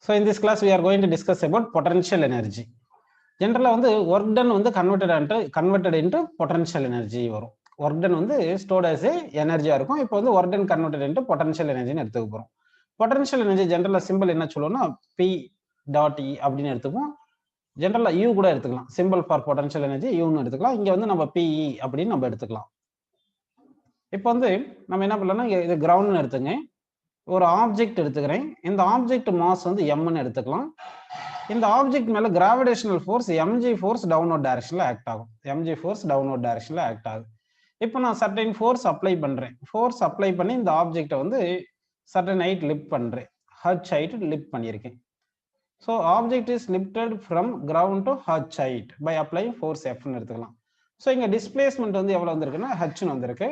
So in this class we are going to discuss about potential energy. Generally வந்து work done வந்து converted into potential energy வரும். Work done வந்து stored as a energy இருக்கும். இப்போ வந்து work done converted into potential energy ன்னு எடுத்துக்க போறோம். Potential energy generally symbol என்ன சொல்லுவோம்னா P dot E அப்படின்னு எடுத்துப்போம். ஜெனரலா U கூட எடுத்துக்கலாம். சிம்பிள் ஃபார் பொட்டன்ஷியல் எனர்ஜி யூன்னு எடுத்துக்கலாம். இங்க வந்து நம்ம PE அப்படின்னு நம்ம எடுத்துக்கலாம். இப்போ வந்து நம்ம என்ன பண்ணலாம்னா இது கிரவுண்ட்னு எடுத்துங்க. ஒரு ஆப்ஜெக்ட் எடுத்துக்கிறேன். இந்த ஆப்ஜெக்ட் மாஸ் வந்து mன்னு எடுத்துக்கலாம். இந்த ஆப்ஜெக்ட் மேல gravitational force mg force downward டைரக்ஷன்ல ஆக்ட் ஆகும். mg ஃபோர்ஸ் டவுன்வர்ட் டைரக்ஷன்ல ஆக்ட் ஆகுது. இப்போ நான் சர்டைன் ஃபோர்ஸ் அப்ளை பண்றேன். ஃபோர்ஸ் அப்ளை பண்ணி இந்த ஆப்ஜெக்ட்டை வந்து சர்டைன் ஹைட் லிஃப்ட் பண்றேன். h ஹைட் லிஃப்ட் பண்ணியிருக்கேன். So object is lifted from ground to h height by applying force F ன்னு எடுத்துக்கலாம். So இங்க displacement வந்து எவ்வளவு வந்திருக்குன்னா h ன்னு வந்திருக்கு.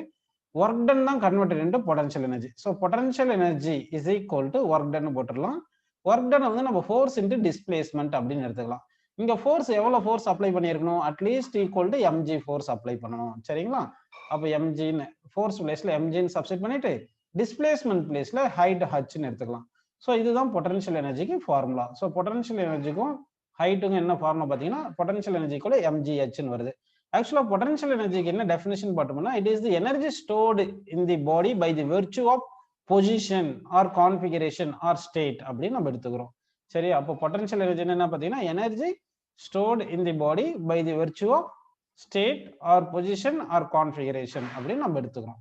Work done தான் converted into potential energy. So potential energy is equal to work done போட்டுடலாம். Work done வந்து நம்ம force into displacement அப்படின்னு எடுத்துக்கலாம். இங்க force எவ்வளவு force apply பண்ணியிருக்கணும்? At least equal to mg force apply பண்ணணும். சரிங்களா? அப்ப mg ன்னு force placeல mg ன்னு substitute பண்ணிட்டு displacement placeல height h ன்னு எடுத்துக்கலாம். ஸோ இதுதான் பொட்டன்ஷியல் எனர்ஜிக்கு ஃபார்முலா. ஸோ பொட்டன்ஷியல் எனர்ஜிக்கும் ஹைட்டுக்கும் என்ன ஃபார்முலா பார்த்தீங்கன்னா பொட்டன்ஷியல் எனர்ஜிக்குள்ள mgh வருது. ஆக்சுவலா பொட்டன்ஷியல் எனர்ஜிக்கு என்ன டெஃபினிஷன் பார்த்தோம்னா it is the energy stored in the body by the virtue of position or configuration or state அப்படின்னு நம்ம எடுத்துக்கிறோம். சரி, அப்போ பொட்டன்ஷியல் எனர்ஜி என்ன பார்த்தீங்கன்னா energy stored in the body by the virtue of state or position or configuration அப்படின்னு நம்ம எடுத்துக்கிறோம்.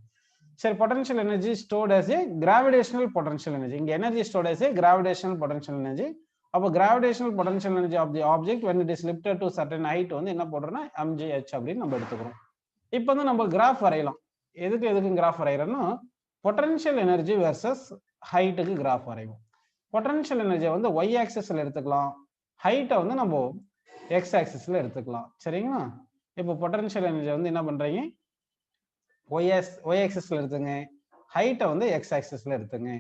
சரி, potential energy stored as a gravitational potential energy. இங்க energy stored as a gravitational potential energy. அப்போ gravitational potential energy of the object when it is lifted to certain height வந்து என்ன போடுறோம்னா mgh அப்படின்னு நம்ம எடுத்துக்கிறோம். இப்போ வந்து நம்ம கிராஃப் வரையலாம். எதுக்கு கிராஃப் வரைகிறோம்னா பொட்டன்ஷியல் எனர்ஜி வெர்சஸ் ஹைட்டுக்கு கிராஃப் வரைவோம். பொட்டன்ஷியல் எனர்ஜியை வந்து y ஆக்சிஸ்ல எடுத்துக்கலாம், ஹைட்டை வந்து நம்ம x ஆக்சிஸ்ல எடுத்துக்கலாம். சரிங்களா? இப்போ பொட்டன்ஷியல் எனர்ஜி வந்து என்ன பண்றீங்க y ஆக்சிஸ்ல எடுத்துங்க, ஹைட்டை வந்து x ஆக்சிஸ்ல எடுத்துங்க.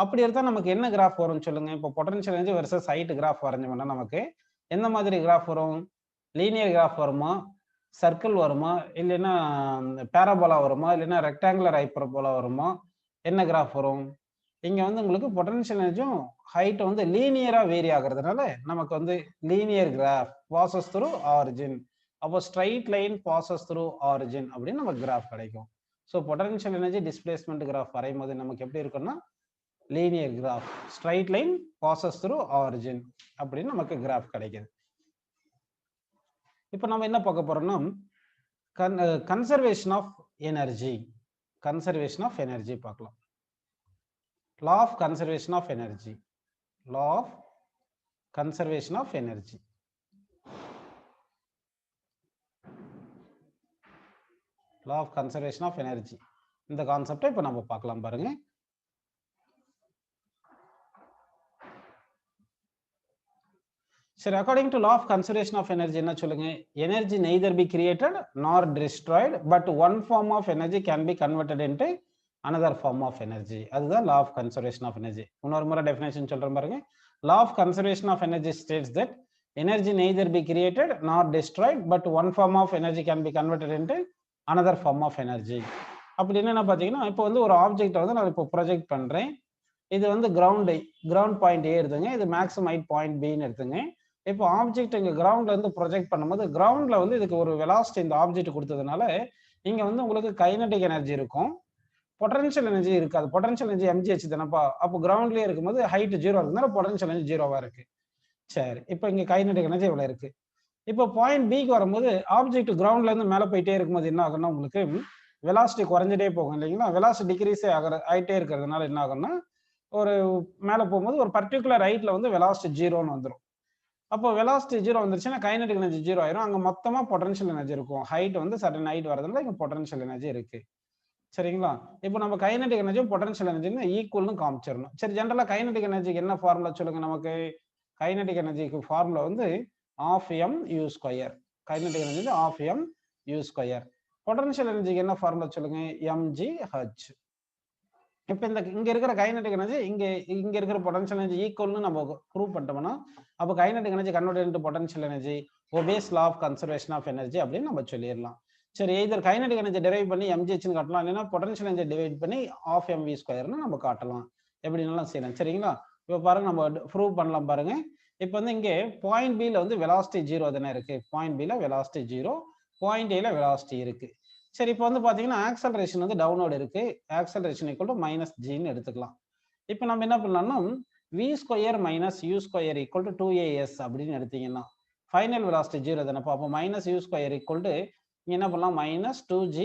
அப்படி எடுத்தா நமக்கு என்ன கிராஃப் வரும்னு சொல்லுங்க. இப்போ potential energy versus height graph வரைஞ்சோம்னா நமக்கு எந்த மாதிரி கிராஃப் வரும்? லீனியர் கிராஃப் வருமா, சர்க்கிள் வருமா, இல்லைன்னா பேராபோலா வருமா, இல்லைன்னா ரெக்டாங்குலர் ஹைப்பர்போலா வருமா, என்ன கிராஃப் வரும்? இங்க வந்து உங்களுக்கு பொட்டன்ஷியல் எனர்ஜியும் ஹைட் வந்து லீனியரா வேரி ஆகுறதுனால நமக்கு வந்து linear graph passes through origin. அப்போ straight line passes through origin அப்படின்னு நமக்கு கிராஃப் கிடைக்கும். So potential energy displacement graph வரையும் போது நமக்கு எப்படி இருக்குன்னா linear graph, straight line passes through origin அப்படின்னு நமக்கு கிராஃப் கிடைக்குது. இப்போ நம்ம என்ன பார்க்க போறோம்னா conservation of energy. Conservation of energy பார்க்கலாம். Law of conservation of energy. Law of conservation of energy. law of conservation of energy. இந்த கான்செப்டை இப்போ நம்ம பார்க்கலாம் பாருங்க. சரி, according to law of conservation of energy என்ன சொல்லுங்க? Energy neither be created nor destroyed, but one form of energy can be converted into another form of energy. அதுதான் law of conservation of energy. இன்னொரு முறை definition சொல்றேன் பாருங்க. Law of conservation of energy states that energy neither be created nor destroyed, but one form of energy can be converted into another form of energy. அப்படி என்ன பார்த்தீங்கன்னா இப்போ வந்து ஒரு ஆப்ஜெக்டை வந்து நான் இப்போ ப்ரொஜெக்ட் பண்றேன். இது வந்து கிரவுண்ட் பாயிண்ட் ஏ எடுத்துங்க, இது மேக்ஸிமம் ஹைட் பாயிண்ட் பின்னு எடுத்துங்க. இப்போ ஆப்ஜெக்ட் இங்க கிரவுண்ட்ல இருந்து ப்ரொஜெக்ட் பண்ணும்போது கிரவுண்ட்ல வந்து இதுக்கு ஒரு வெலாசிட்டி இந்த ஆப்ஜெக்ட் கொடுத்ததுனால இங்க வந்து உங்களுக்கு கைனடிக் எனர்ஜி இருக்கும், பொட்டன்ஷியல் எனர்ஜி இருக்காது. பொட்டன்ஷியல் எனர்ஜி mgh தானப்பா. அப்போ கிரவுண்ட்லயே இருக்கும்போது ஹைட் 0 இருக்குனால பொட்டன்ஷியல் எனர்ஜி 0வா இருக்கு. சரி, இப்போ இங்க கைனடிக் எனர்ஜி எவ்வளவு இருக்கு? இப்போ பாயிண்ட் பிக்கு வரும்போது ஆப்ஜெக்ட் கிரவுண்ட்ல இருந்து மேலே போயிட்டே இருக்கும்போது என்ன ஆகும்னா உங்களுக்கு வெலாசிட்டி குறைஞ்சிட்டே போகும் இல்லைங்களா? வெலாசிட்டி டிக்ரீஸே ஆகிட்டே இருக்கிறதுனால என்ன ஆகும்னா ஒரு மேலே போகும்போது ஒரு பர்டிகுலர் ஹைட்ல வந்து வெலாசிட்டி 0ன்னு வந்துடும். அப்போ வெலாசிட்டி 0 வந்துருச்சுன்னா கைனடிக் எனர்ஜி 0 ஆயிரும். அங்கே மொத்தமா பொட்டன்ஷியல் எனர்ஜி இருக்கும். ஹைட் வந்து சர்டன் ஹைட் வரதுனால இங்கே பொட்டன்ஷியல் எனர்ஜி இருக்கு. சரிங்களா? இப்போ நம்ம கைனடிக் எனர்ஜியும் பொட்டன்ஷியல் எனர்ஜின்னு ஈக்குவல்னு காமிச்சிடணும். சரி, ஜென்ரலா கைனடிக் எனர்ஜிக்கு என்ன ஃபார்முலா சொல்லுங்க நமக்கு? கைனடிக் எனர்ஜிக்கு ஃபார்முலா வந்து half m u square. Kinetic energy half m u square. Potential எனர்ஜிக்கு என்ன ஃபார்முலா சொல்லுங்க? mgh. இப்போ இங்க இருக்கிற கைனடிக் எனர்ஜி இங்க இருக்கிற பொட்டன்ஷியல் எனர்ஜி ஈக்குவல்னு நம்ம ப்ரூவ் பண்ணிட்டோம்னா அப்போ kinetic energy converted into potential energy obeys law of conservation of energy அப்படின்னு நம்ம சொல்லிடலாம். சரி, இதர் கைனடிக் எனர்ஜி டெரைவ் பண்ணி mgh காட்டலாம், இல்லைன்னா பொட்டன்ஷியல் எனர்ஜி டிவைட் பண்ணி half mv ஸ்கொயர்னு நம்ம காட்டலாம். எப்படின்னாலும் செய்யலாம். சரிங்களா? இப்போ பாருங்க நம்ம ப்ரூவ் பண்ணலாம் பாருங்க. இப்போ வந்து இங்கே பாயிண்ட் பில வந்து வெலாசிட்டி 0 தானே இருக்கு. பாயிண்ட் பில வெலாசிட்டி 0, பாயிண்ட் ஏல வெலாசிட்டி இருக்கு. சரி, இப்போ வந்து பாத்தீங்கன்னா ஆக்சலரேஷன் வந்து டவுன்வர்ட் இருக்கு. ஆக்சலரேஷன் ஈக்குவல் டு -gன்னு எடுத்துக்கலாம். இப்போ நம்ம என்ன பண்ணலாம்னா v square minus u square equal to 2as அப்படின்னு எடுத்தீங்கன்னா ஃபைனல் வெலாசிட்டி 0 தானே. அப்போ -u ஸ்கொயர் ஈக்குவல் டு இங்க என்ன பண்ணலாம் -2g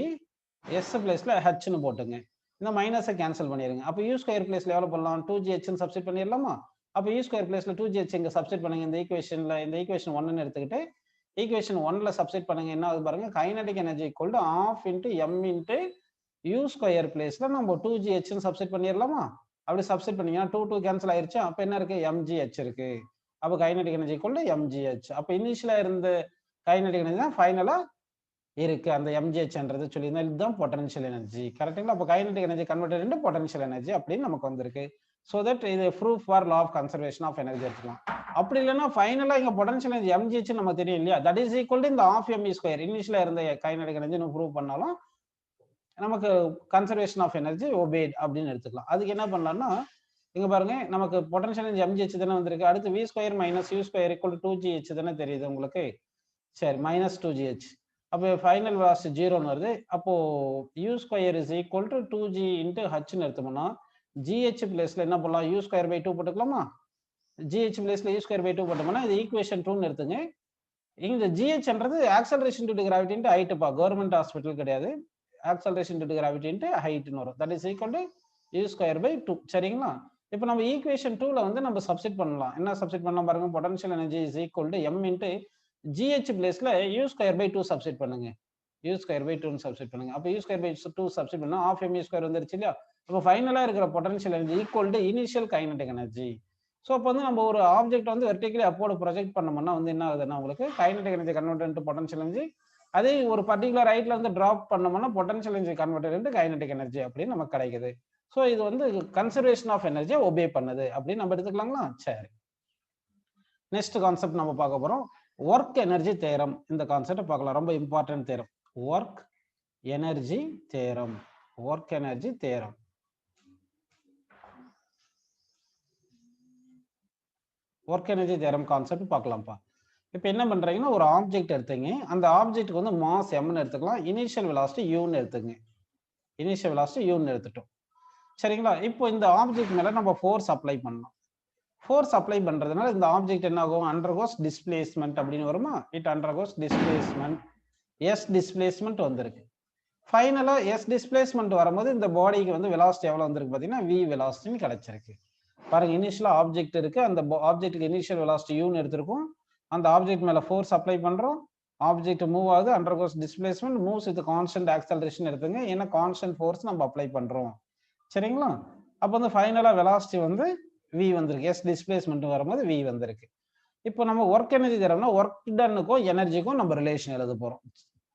s பிளேஸ்ல hன்னு போட்டுங்க. இந்த மைனஸை கேன்சல் பண்ணிருங்க. அப்போ u ஸ்கொயர் பிளேஸ்ல எவ்வளவு பண்ணலாம் 2gh சப்ஸ்டிட் பண்ணிடலாமா. அப்போ u ஸ்கொயர் பிளேஸ்ல 2gh இங்க சப்ஸ்டிட் பண்ணுங்க. இந்த ஈக்குவேஷன் 1 எடுத்துக்கிட்டு ஈக்குவேஷன் 1ல சப்ஸ்டிட் பண்ணுங்க. என்ன ஆகுது பாருங்க, kinetic energy equal to ½ × m × u square பிளேஸ்ல நம்ம 2gh சப்ஸ்டிட் பண்ணிடலாமா. அப்படி சப்ஸ்டிட் பண்ணீங்கன்னா 2 கேன்சல் ஆயிருச்சு. அப்ப என்ன இருக்கு, mgh இருக்கு. அப்போ kinetic energy equal to mgh. அப்போ இனிஷியலா இருந்த கைனடிக் எனர்ஜி தான் ஃபைனலா இருக்கு அந்த mgh சொல்லியிருந்தா இதுதான் பொட்டன்ஷியல் எனர்ஜி. கரெக்ட்டுங்களா. அப்போ kinetic energy converted into potential energy அப்படின்னு நமக்கு வந்திருக்கு. ஸோ தட் இது proof for law of conservation of energy எடுத்துக்கலாம். அப்படி இல்லைன்னா ஃபைனலா இங்க பொட்டன்ஷியல் எனர்ஜி mgh நம்ம தெரியும் இல்லையா, தட் இஸ் ஈக்குவல் டு இந்த ½ m² இனிஷியலா இருந்த கைனடிக் எனர்ஜி நம்ம ப்ரூவ் பண்ணாலும் நமக்கு கன்சர்வேஷன் ஆஃப் எனர்ஜி ஒபேட் அப்படின்னு எடுத்துக்கலாம். அதுக்கு என்ன பண்ணலாம்னா இங்க பாருங்க, நமக்கு பொட்டன்ஷியல் எனர்ஜி mgh தானே வந்திருக்கு. அடுத்து v square minus u square equal to 2gh தானே தெரியுது உங்களுக்கு. சரி, -2gh. அப்போ ஃபைனல் வெலாசிட்டி 0ன்னு வருது. அப்போ u square is equal to 2g × hன்னு எடுத்தோம்னா gh பிளேஸ்ல என்ன பண்ணலாம், u ஸ்கொயர் பை 2 போட்டுக்கலாமா. gh பிளேஸ்ல u ஸ்கொயர் பை 2 போட்டோம்னா இது ஈக்குவேஷன் 2ன்னு எடுத்துங்க. இந்த gh acceleration due to gravity into ஹைட்ப்பா, கவர்மெண்ட் ஹாஸ்பிட்டல் கிடையாது. Acceleration due to gravity into ஹைட்னு வரும். That is equal to u square by 2. சரிங்களா. இப்போ நம்ம ஈக்குவேஷன் 2ல வந்து நம்ம சப்ஸ்டிட் பண்ணலாம். என்ன சப்ஸ்டிட் பண்ணலாம் பாருங்க, potential energy is equal to m × gh பிளேஸ்ல u ஸ்கொயர் பை 2 சப்ஸ்டிட் பண்ணுங்க. u ஸ்கொயர் பை 2 சப்ஸ்டிட் பண்ணுங்க. அப்போ u ஸ்கொயர் பை 2 சப்ஸ்டிட் பண்ணா ½ m ஸ்கொயர் வந்துருச்சு இல்லையா. அப்போ ஃபைனலா இருக்கிற potential energy equal to initial kinetic energy. So அப்போ வந்து நம்ம ஒரு ஆப்ஜெக்ட் வந்து வெர்டிகலி அப்போர்டு ப்ரொஜெக்ட் பண்ணோம்னா வந்து என்ன ஆகுதுன்னா உங்களுக்கு kinetic energy converted into potential energy. அதே ஒரு பர்டிகுலர் ஹைட்ல இருந்து டிராப் பண்ணோம்னா potential energy converted into kinetic energy அப்படின்னு நமக்கு கிடைக்குது. ஸோ இது வந்து கன்சர்வேஷன் ஆஃப் எனர்ஜியை ஒபே பண்ணுது அப்படின்னு நம்ம எடுத்துக்கலாங்களா. சரி, நெக்ஸ்ட் கான்செப்ட் நம்ம பார்க்க போறோம், ஒர்க் எனர்ஜி தேரம். இந்த கான்செப்ட் பார்க்கலாம், ரொம்ப important theorem, work energy theorem. Work energy theorem. Work energy theorem concept பார்க்கலாம்ப்பா. இப்போ என்ன பண்றீங்கன்னா ஒரு ஆப்ஜெக்ட் எடுத்துங்க. அந்த ஆப்ஜெக்ட்டுக்கு வந்து மாஸ் mன்னு எடுத்துக்கலாம். இனிஷியல் வெலாசிட்டி uன்னு எடுத்துங்க. இனிஷியல் வெலாசிட்டி uன்னு எடுத்துட்டோம். சரிங்களா. இப்போ இந்த ஆப்ஜெக்ட் மேல நம்ம ஃபோர்ஸ் அப்ளை பண்ணலாம். ஃபோர்ஸ் அப்ளை பண்றதுனால இந்த ஆப்ஜெக்ட் என்ன ஆகும், அண்டர்கோஸ் டிஸ்பிளேஸ்மென்ட் அப்படின்னு வருமா. It undergoes displacement, s displacement வந்திருக்கு. ஃபைனலா எஸ் டிஸ்பிளேஸ்மென்ட் வரும்போது இந்த பாடிக்கு வந்து வெலாசிட்டி எவ்வளவு வந்திருக்கு பாத்தீங்கன்னா v வெலாசிட்டின்னு கிடைச்சிருக்கு. பாருங்க, இனிஷியலா ஆப்ஜெக்ட் இருக்கு. அந்த ஆப்ஜெக்ட்டுக்கு இனிஷியல் வெலாசிட்டி uன்னு எடுத்திருக்கோம். அந்த ஆப்ஜெக்ட் மேல ஃபோர்ஸ் அப்ளை பண்றோம். ஆப்ஜெக்ட் மூவ் ஆகுது, undergoes displacement, moves with constant acceleration எடுத்துங்க. ஏன்னா கான்ஸ்டன்ட் ஃபோர்ஸ் நம்ம அப்ளை பண்றோம். சரிங்களா. அப்போ வந்து ஃபைனலா வெலாசிட்டி வந்து v வந்திருக்கு. எஸ் டிஸ்பிளேஸ்மென்ட் வரும்போது v வந்திருக்கு. இப்போ நம்ம ஒர்க் எனர்ஜி தரோம்னா ஒர்க் டன்னுக்கும் எனர்ஜிக்கும் நம்ம ரிலேஷன் எழுத போறோம்.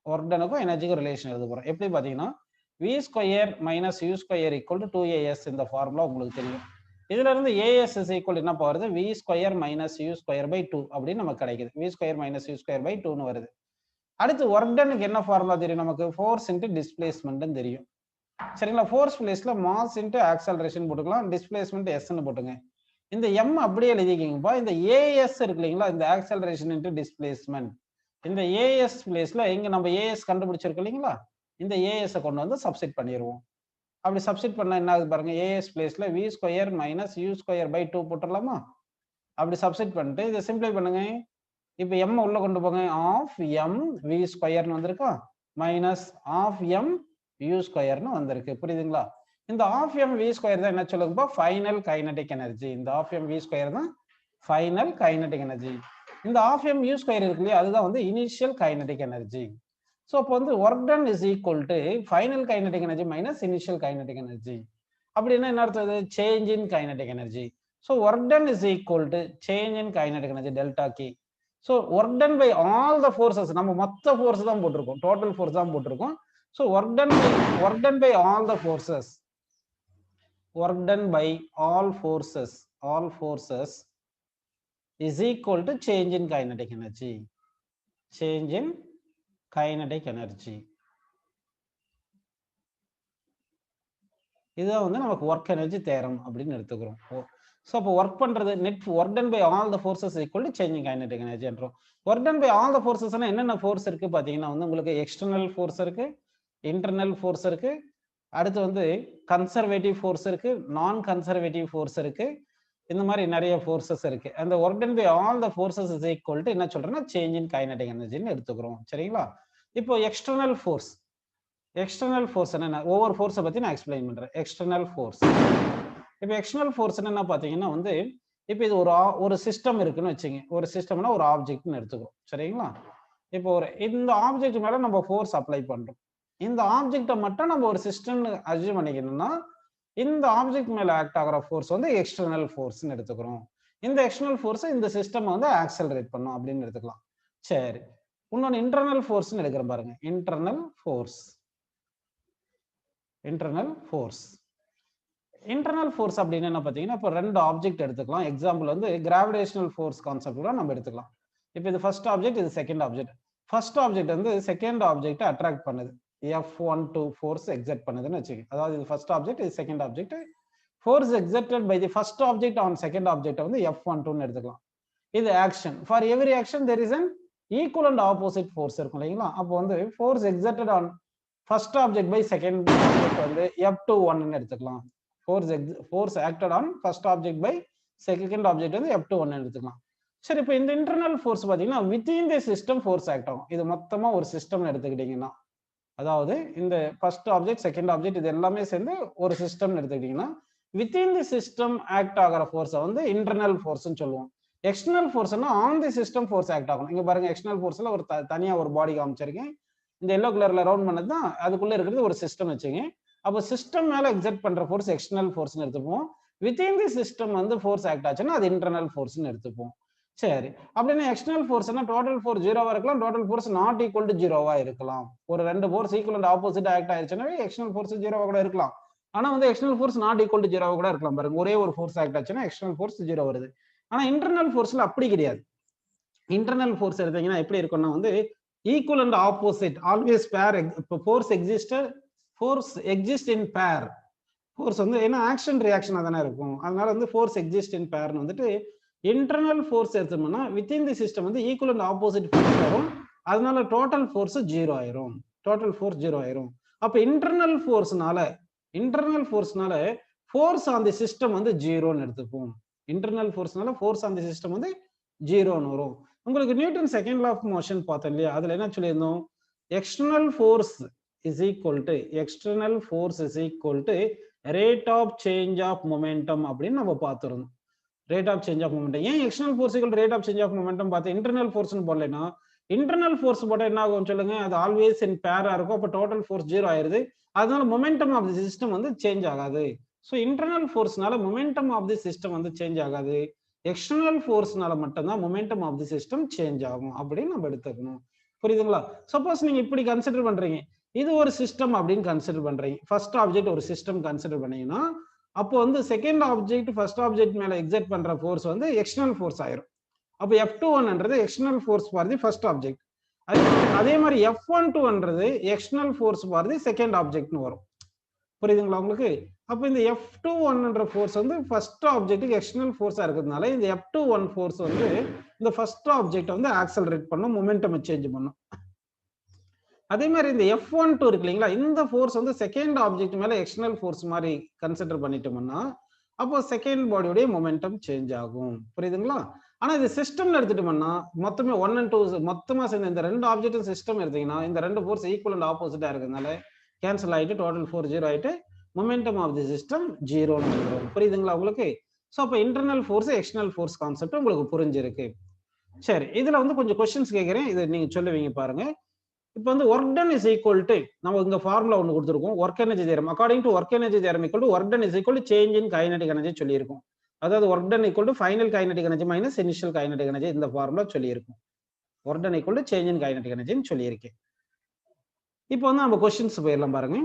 ஒர்க் டன்னுக்கும் எனர்ஜிக்கும் ரிலேஷன் எழுத போறோம். எப்படி பாத்தீங்கன்னா v square minus u square equal to 2as. இந்த ஃபார்முலா உங்களுக்கு தெரியும். இதுல இருந்து as இஸ் ஈக்குவல் என்ன வருது, v square minus u square by 2 அப்படின்னு நமக்கு கிடைக்குது. v square minus u square by 2ன்னு வருது. அடுத்து ஒர்க் டன்னுக்கு என்ன ஃபார்முலா தெரியும் நமக்கு, ஃபோர்ஸ் இன்டு டிஸ்பிளேஸ்மென்ட்னு தெரியும். சரிங்களா. ஃபோர்ஸ் பிளேஸ்ல மாஸ் இன்டு ஆக்சலரேஷன் போட்டுக்கலாம், டிஸ்பிளேஸ்மென்ட் எஸ்ன்னு போட்டுங்க. இந்த m அப்படியே எழுதிக்கிங்கப்பா. இந்த as இருக்கு இல்லைங்களா, இந்த ஆக்சலரேஷன் இன்டு டிஸ்பிளேஸ்மென்ட், இந்த as பிளேஸ்ல இங்க நம்ம as கண்டுபிடிச்சிருக்கோம் இல்லைங்களா, இந்த as கொண்டு வந்து சப்ஸ்டிட் பண்ணிடுவோம். அப்படி சப்ஸ்டிட் பண்ணா என்ன ஆகுது பாருங்க, as பிளேஸ்ல v square minus u square by 2 போட்டுடலாமா. அப்படி சப்ஸ்டிட் பண்ணிட்டு இதை சிம்பிளை பண்ணுங்க. இப்போ m உள்ள கொண்டு போங்க, ஆஃப் m v ஸ்கொயர்னு வந்திருக்கா, மைனஸ் ஆஃப் m u ஸ்கொயர்னு வந்திருக்கு. புரியுதுங்களா. இந்த ஆஃப் m v ஸ்கொயர் தான் என்ன சொல்லுங்கப்பா, ஃபைனல் கைனடிக் எனர்ஜி. இந்த ஆஃப் m v ஸ்கொயர் தான் ஃபைனல் கைனடிக் எனர்ஜி. இந்த ஆஃப் m u ஸ்கொயர் இருக்கு இல்லையா, அதுதான் வந்து இனிஷியல் கைனடிக் எனர்ஜி. ஸோ அப்போ வந்து work done is equal to final kinetic energy minus initial kinetic energy. அப்படின்னா என்ன அர்த்தம், change in kinetic energy. So work done is equal to change in kinetic energy delta K. So work done by all the forces, நம்ம மொத்த force தான் போட்டிருக்கோம், total force தான் போட்டிருக்கோம். So work done by all the forces, work done by all forces is equal to change in kinetic energy. Change in kinetic energy. இதுதான் வந்து நமக்கு work energy theorem அப்படின்னு எடுத்துக்கிறோம். ஸோ அப்போ ஒர்க் பண்றது net work done by all the forces equal to changing kinetic எனர்ஜின்றோம். Work done by all the ஃபோர்ஸஸ்னா என்னென்ன ஃபோர்ஸ் இருக்கு பாத்தீங்கன்னா வந்து உங்களுக்கு எக்ஸ்டர்னல் ஃபோர்ஸ் இருக்கு, இன்டர்னல் ஃபோர்ஸ் இருக்கு, அடுத்து வந்து கன்சர்வேட்டிவ் ஃபோர்ஸ் இருக்கு, நான் கன்சர்வேட்டிவ் ஃபோர்ஸ் இருக்கு, இந்த மாதிரி நிறைய ஃபோர்ஸஸ் இருக்கு. அந்த work done by all the forces is equal to என்ன சொல்றேன்னா சேஞ்ச் இன் கைனடிக் எனர்ஜின்னு எடுத்துக்கிறோம். சரிங்களா? இப்போ எக்ஸ்டர்னல் ஃபோர்ஸ் என்னன்னா ஒவ்வொரு ஃபோர்ஸை பத்தி நான் எக்ஸ்பிளைன் பண்றேன். எக்ஸ்டர்னல் ஃபோர்ஸ், இப்போ எக்ஸ்டர்னல் ஃபோர்ஸ் என்ன பாத்தீங்கன்னா வந்து இப்போ இது ஒரு சிஸ்டம் இருக்குன்னு வச்சுங்க. ஒரு சிஸ்டம்னா ஒரு ஆப்ஜெக்ட்னு எடுத்துக்கிறோம். சரிங்களா? இப்போ இந்த ஆப்ஜெக்ட் மேல நம்ம ஃபோர்ஸ் அப்ளை பண்றோம். இந்த ஆப்ஜெக்டை மட்டும் நம்ம ஒரு சிஸ்டம்னு அஸ்யூம் பண்ணிக்கணும்னா இந்த ஆப்ஜெக்ட் மேல ஆக்ட் ஆகிற ஃபோர்ஸ் வந்து எக்ஸ்டர்னல் ஃபோர்ஸ்னு எடுத்துக்கிறோம். இந்த எக்ஸ்டர்னல் ஃபோர்ஸ் இந்த சிஸ்டம் வந்து ஆக்சலரேட் பண்ணும் அப்படின்னு எடுத்துக்கலாம். சரி, இன்னொன்று இன்டர்னல் ஃபோர்ஸ்னு எடுக்கிறேன் பாருங்க. இன்டர்னல் ஃபோர்ஸ் அப்படின்னு என்ன பார்த்தீங்கன்னா, இப்போ ரெண்டு ஆப்ஜெக்ட் எடுத்துக்கலாம். எக்ஸாம்பிள் வந்து கிராவிடேஷனல் ஃபோர்ஸ் கான்செப்ட் கூட நம்ம எடுத்துக்கலாம். இப்போ இது ஃபர்ஸ்ட் ஆப்ஜெக்ட், இது செகண்ட் ஆப்ஜெக்ட். ஃபர்ஸ்ட் ஆப்ஜெக்ட் வந்து செகண்ட் ஆப்ஜெக்ட் அட்ராக்ட் பண்ணுது, F12 ஃபோர்ஸ் எக்ஸர்ட் பண்ணுதுன்னு வச்சுக்கோங்க. அதாவது இது ஃபர்ஸ்ட் ஆப்ஜெக்ட், இது second object. Force exerted by the first object on second object வந்து F12 எடுத்துக்கலாம். இது action. For every action there is an equal and opposite force இருக்கும் இல்லைங்களா? அப்போ வந்து force exerted on first object by second object வந்து F21 எடுத்துக்கலாம். Force acted on first object by second object வந்து F21 எடுத்துக்கலாம். சரி, இப்போ இந்த இன்டர்னல் ஃபோர்ஸ் பார்த்தீங்கன்னா within the system force act ஆகும். இது மொத்தமா ஒரு சிஸ்டம் எடுத்துக்கிட்டீங்கன்னா, அதாவது இந்த ஃபர்ஸ்ட் ஆப்ஜெக்ட் செகண்ட் ஆப்ஜெக்ட் இது எல்லாமே சேர்ந்து ஒரு சிஸ்டம் எடுத்துக்கிட்டீங்கன்னா வித்தின் தி சிஸ்டம் ஆக்ட் ஆகிற ஃபோர்ஸை வந்து இன்டர்னல் ஃபோர்ஸ்னு சொல்லுவோம். எக்ஸ்டர்னல் ஃபோர்ஸ்னா on the system force act ஆகும். இங்க பாருங்க, எக்ஸ்டர்னல் ஃபோர்ஸ்ல ஒரு தனியா ஒரு பாடி காமிச்சிருக்கேன். இந்த எல்லோ கலர்ல ரவுண்ட் பண்ணது தான் அதுக்குள்ள இருக்கிறது ஒரு சிஸ்டம் வச்சுங்க. அப்போ சிஸ்டம் மேல எக்ஸர்ட் பண்ற ஃபோர்ஸ் எக்ஸ்டர்னல் ஃபோர்ஸ்னு எடுத்துப்போம். வித்தின் தி சிஸ்டம் வந்து ஃபோர்ஸ் ஆக்ட் ஆச்சுன்னா அது இன்டர்னல் ஃபோர்ஸ்னு எடுத்துப்போம். சரி, அப்படின்னா எக்ஸ்டர்னல் ஃபோர்ஸ்னா டோட்டல் ஃபோர்ஸ் 0வா இருக்கலாம், total force not equal to 0வா இருக்கலாம். ஒரு ரெண்டு force equal and opposite act ஆயிடுச்சுன்னா எக்ஸ்டர்னல் ஃபோர்ஸ் 0வா கூட இருக்கலாம். ஆனா வந்து external force not equal to 0வா கூட இருக்கலாம். பாருங்க, ஒரே ஒரு ஃபோர்ஸ் ஆக்ட் ஆச்சுன்னா எக்ஸ்டர்னல் ஃபோர்ஸ் 0 வருது. ஆனா இன்டர்னல் ஃபோர்ஸ்ல அப்படி கிடையாது. இன்டர்னல் ஃபோர்ஸ் எடுத்தீங்கன்னா எப்படி இருக்கும்னா வந்து ஈக்குவல் அண்ட் ஆப்போசிட் ஆல்வேஸ் பேர். இப்போ ஃபோர்ஸ் எக்ஸிஸ்ட் இன் பேர். ஃபோர்ஸ் வந்து ஏன்னா ஆக்ஷன் ரியாக்ஷனா தானே இருக்கும். அதனால வந்து ஃபோர்ஸ் எக்ஸிஸ்ட் இன் பேர்னு வந்துட்டு இன்டர்னல் ஃபோர்ஸ் எடுத்தோம்னா வித்தின் தி சிஸ்டம் வந்து ஈக்குவல் அண்ட் ஆப்போசிட் ஃபோர்ஸ் வரும். அதனால டோட்டல் ஃபோர்ஸ் 0 ஆயிரும். அப்ப இன்டர்னல் ஃபோர்ஸ்னால ஃபோர்ஸ் ஆன் தி சிஸ்டம் வந்து 0ன்னு எடுத்துப்போம். இன்டர்னல் ஃபோர்ஸ்னால ஃபோர்ஸ் ஆன் தி சிஸ்டம் வந்து 0ன்னு வரும். உங்களுக்கு Newton second law of motion பார்த்தோம் இல்லையா? அதுல என்ன சொல்லியிருந்தோம்? External force is equal to rate of change of momentum அப்படின்னு நம்ம பார்த்துருந்தோம். Rate of change of momentum. ஏன் external force equal rate of change of momentum பார்த்து இன்டர்னல் ஃபோர்ஸ்னு போடலைன்னா, இன்டர்னல் ஃபோர்ஸ் போட்டால் என்ன ஆகும் சொல்லுங்க? அது ஆல்வேஸ் இன் பேரா இருக்கும். அப்போ டோட்டல் ஃபோர்ஸ் 0 ஆயிருது. அதனால மொமெண்டம் ஆஃப் தி சிஸ்டம் வந்து சேஞ்ச் ஆகாது. ஸோ இன்டர்னல் ஃபோர்ஸ்னால மொமெண்டம் ஆஃப் தி சிஸ்டம் வந்து சேஞ்ச் ஆகாது. எக்ஸ்டர்னல் ஃபோர்ஸ்னால மட்டும்தான் momentum of the system change ஆகும் அப்படின்னு நம்ம எடுத்துக்கணும். புரியுதுங்களா? சப்போஸ் நீங்க இப்படி கன்சிடர் பண்றீங்க, இது ஒரு சிஸ்டம் அப்படின்னு கன்சிடர் பண்றீங்க, ஃபர்ஸ்ட் ஆப்ஜெக்ட் ஒரு சிஸ்டம் கன்சிடர் பண்ணீங்கன்னா, அப்போ வந்து செகண்ட் ஆப்ஜெக்ட் ஃபர்ஸ்ட் ஆப்ஜெக்ட் மேல எக்ஸர்ட் பண்ற ஃபோர்ஸ் வந்து எக்ஸ்டர்னல் ஃபோர்ஸ் ஆயிரும். அப்போ F21ன்றது external force for the first object. அதே மாதிரி F12ன்றது external force for the second ஆப்ஜெக்ட்னு வரும். புரியுதுங்களா உங்களுக்கு? அப்போ இந்த F21ன்ற ஃபோர்ஸ் வந்து ஃபர்ஸ்ட் ஆப்ஜெக்ட்டுக்கு எக்ஸ்டர்னல் ஃபோர்ஸா இருக்கிறதுனால இந்த F21 ஃபோர்ஸ் வந்து இந்த ஃபர்ஸ்ட் ஆப்ஜெக்ட் வந்து ஆக்சலரேட் பண்ணும், மொமெண்டம் சேஞ்ச் பண்ணும். அதே மாதிரி இந்த F12 இருக்கு இல்லைங்களா? இந்த ஃபோர்ஸ் வந்து செகண்ட் ஆப்ஜெக்ட் மேல எக்ஸ்டர்னல் ஃபோர்ஸ் மாதிரி கன்சிடர் பண்ணிட்டோம்னா அப்போ செகண்ட் பாடியோட மொமெண்டம் சேஞ்ச் ஆகும். புரியுதுங்களா? ஆனா இது சிஸ்டம்ல எடுத்துட்டோம்னா மொத்தமே 1 and 2 மொத்தமா சேர்ந்த இந்த ரெண்டு ஆப்ஜெக்ட் சிஸ்டம் எடுத்தீங்கன்னா இந்த ரெண்டு ஃபோர்ஸ் ஈக்குவல் அண்ட் ஆப்போசிட்டா இருக்கிறதுனால கேன்சல் ஆயிட்டு டோட்டல் ஃபோர்ஸ் 0 ஆயிட்டு மொமெண்டம் ஆஃப் தி சிஸ்டம் 0ன்னு வரும். புரியுதுங்களா உங்களுக்கு? ஸோ அப்போ internal force external force concept உங்களுக்கு புரிஞ்சிருக்கு. சரி, இதுல வந்து கொஞ்சம் கொஸ்டின்ஸ் கேட்கிறேன், இதை நீங்க சொல்லுவீங்க பாருங்க. இப்போ வந்து work done is equal to நம்ம இங்க ஃபார்முலா ஒன்று கொடுத்துருக்கோம், work energy theorem. According to work energy theorem equal to work done is equal to change in kinetic energy சொல்லியிருக்கும். அதாவது work done equal to final kinetic energy minus initial kinetic energy, இந்த formula சொல்லியிருக்கும். Work done equal to change in kinetic எனர்ஜின்னு சொல்லியிருக்கேன். இப்போ வந்து நம்ம questions போயிடலாம் பாருங்க.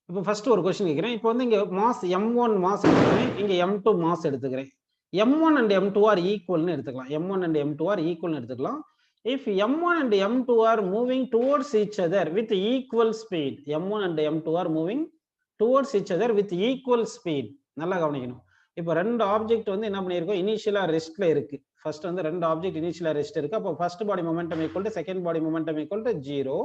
இப்போ ஃபர்ஸ்ட் ஒரு கொஸ்டின் கேட்கிறேன். இப்போ வந்து இங்க மாஸ் M1 மாஸ் எடுத்துக்கிறேன், இங்க M2 மாஸ் எடுத்துக்கிறேன். M1 and M2 ஆர் ஈக்குவல்னு எடுத்துக்கலாம். M1 and M2 ஆர் ஈக்குவல்னு எடுத்துக்கலாம். If M1 and M2 are moving towards each other with equal speed, M1 and M2 are moving towards each other with equal speed. நல்லா கவனிக்கணும். இப்போ ரெண்டு object வந்து என்ன பண்ணியிருக்கோம், இனிஷியலா ரெஸ்ட்ல இருக்கு. ஃபர்ஸ்ட் வந்து ரெண்டு ஆப்ஜெக்ட் இனிஷியலா ரெஸ்ட் இருக்கு. அப்போ first body momentum equal to second body momentum equal to 0.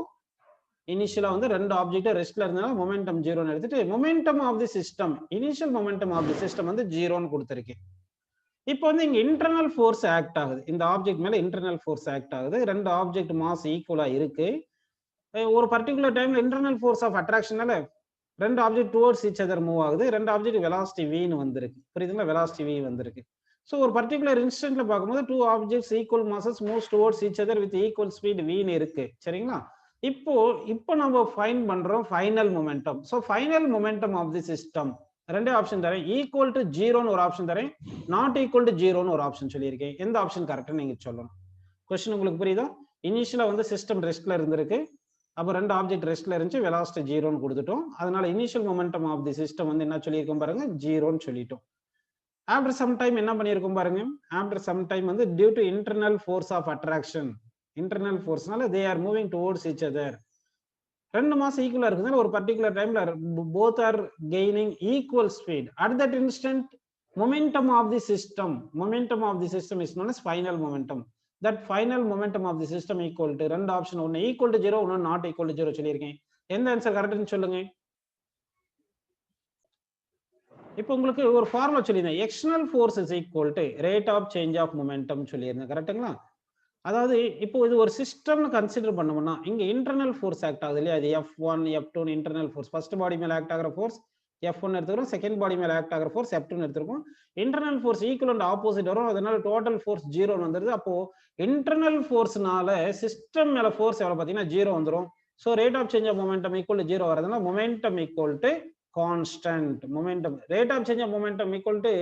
இனிஷியலா வந்து ரெண்டு ஆப்ஜெக்ட் ரெஸ்ட்ல இருந்தாலும் மொமெண்டம் 0ன்னு எடுத்துட்டு momentum of the system, initial momentum of the system வந்து 0ன்னு கொடுத்துருக்கேன். இப்போ வந்து இங்க இன்டர்னல் ஃபோர்ஸ் ஆக்ட் ஆகுது. இந்த ஆப்ஜெக்ட் மேல இன்டர்னல் ஃபோர்ஸ் ஆக்ட் ஆகுது. ரெண்டு ஆப்ஜெக்ட் மாஸ் ஈக்குவலா இருக்கு. ஒரு பர்டிகுலர் டைம்ல இன்டர்னல் ஃபோர்ஸ் ஆஃப் அட்ராக்ஷனால ரெண்டு object towards each other move ஆகுது. ரெண்டு ஆப்ஜெக்ட் வெலாசிட்டி v-ன்னு வந்திருக்கு. புரியுதுங்களா? வெலாசிட்டி v வந்திருக்கு. ஸோ ஒரு பர்டிகுலர் இன்ஸ்டன்ட்ல பார்க்கும்போது two objects equal masses moves towards each other with equal speed v-ன்னு இருக்கு. சரிங்களா? இப்போ நம்ம ஃபைண்ட் பண்றோம் final momentum. So final momentum of the system ரெண்டே ஆப்ஷன் தரேன். ஈக்குவல் டு 0ன்னு ஒரு ஆப்ஷன் தரேன், நாட் ஈக்குவல் டு 0ன்னு ஒரு ஆப்ஷன் சொல்லியிருக்கேன். எந்த ஆப்ஷன் கரெக்ட்னு நீங்க சொல்லணும். கொஸ்டின் உங்களுக்கு புரியுதா? இனிஷியலா வந்து சிஸ்டம் ரெஸ்ட்ல இருந்திருக்கு. அப்போ ரெண்டு ஆப்ஜெக்ட் ரெஸ்ட்ல இருந்துச்சு, வெலாசிட்டி 0ன்னு கொடுத்துட்டோம். அதனால initial momentum of the system வந்து என்ன சொல்லியிருக்கோம் பாருங்க, 0ன்னு சொல்லிட்டோம். ஆஃப்டர் சம் டைம் என்ன பண்ணியிருக்கோம் பாருங்க, ஆஃப்டர் சம் டைம் வந்து due to internal force of attraction, internal ஃபோர்ஸ்னால they are moving towards each other. ரெண்டு மாசம் ஈக்குவலா இருக்குதுனால ஒரு பர்டிகுலர் டைம்ல both are gaining equal speed. At that instant momentum of the system is known as final momentum. That final momentum of the system equal to ரெண்டு option, ஒன்னு equal to 0, ஒன்னு not equal to 0 சொல்லியிருக்கேன். எந்த answer கரெக்ட்னு சொல்லுங்க. இப்போ உங்களுக்கு ஒரு formula சொல்லியிருந்தேன், external force is equal to rate of change of momentum சொல்லியிருந்தேன். கரெக்டுங்களா? அதாவது இப்போ இது ஒரு சிஸ்டம்னு கன்சிடர் பண்ணோம்னா இங்க இன்டர்னல் ஃபோர்ஸ் ஆக்ட் ஆகுது இல்லையா, அது F1 F2 internal force. First body மேல ஆக்ட் ஆகிற ஃபோர்ஸ் F1 எடுத்துக்கிறோம், செகண்ட் பாடி மேல ஆக்ட் ஆகிற ஃபோர்ஸ் F2 எடுத்துருக்கோம். Internal force equal and opposite வரும், அதனால டோட்டல் ஃபோர்ஸ் 0 வந்துருது. அப்போ இன்டர்னல் ஃபோர்ஸ்னால சிஸ்டம் மேல ஃபோர்ஸ் எவ்வளவு பார்த்தீங்கன்னா 0 வந்துரும். So rate of change of momentum equal to 0 வரதுனால momentum equal to constant. Momentum rate of change of momentum equal to